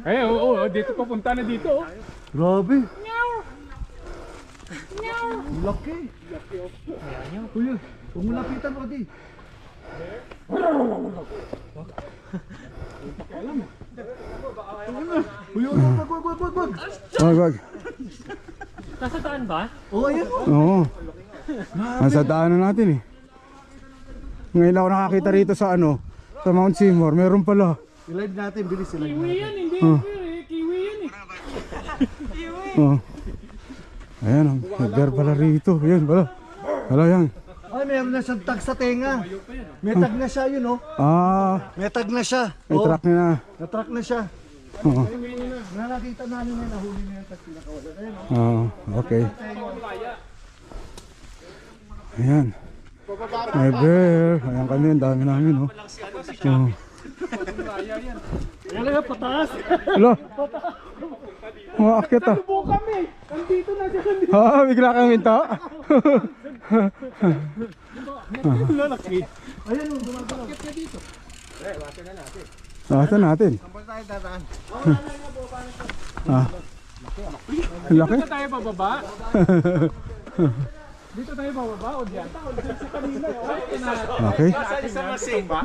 Ay, oo, dito papunta na dito. Oh. Grabe. Laki. Kuya, huwag mo lapitan mo di. Kuya, wag. Wag. Nasa daan ba? Oo, ayan. Oo. Nasa daanan natin eh. Ngayon ako nakakita rito sa ano, sa Mount Seymour. Meron pala. I-live natin, bilis i-live Kiwi natin. yan, hindi. Kiwi yan eh. Oh. Ayan, may bear pala rito. Ayan pala. Wala yan. Ay, meron na siyang tag sa tenga. May tag na siya yun, oh. Ah, May tag na siya. may Oo, truck na. na-track na siya. Oo. Nakakita namin na nahuli na yung tag pinakawala. Ayun, oh. Oh, okay. Ayan. May bear. Ayan kami, ang dami namin, oh. Oh. Wala nga pataas. Hello. Umaakit ah. Buo kami. Nandito na siya. Ah, bigla kang minta. Lalaki. Ayun, oh, gumagalaw. Nakita natin. Saan tayo dadaan? Ah. Laki. Dito tayo bababa. Dito tayo bababa o diyan? Sa kanina. Okay. Sa isang masing ba?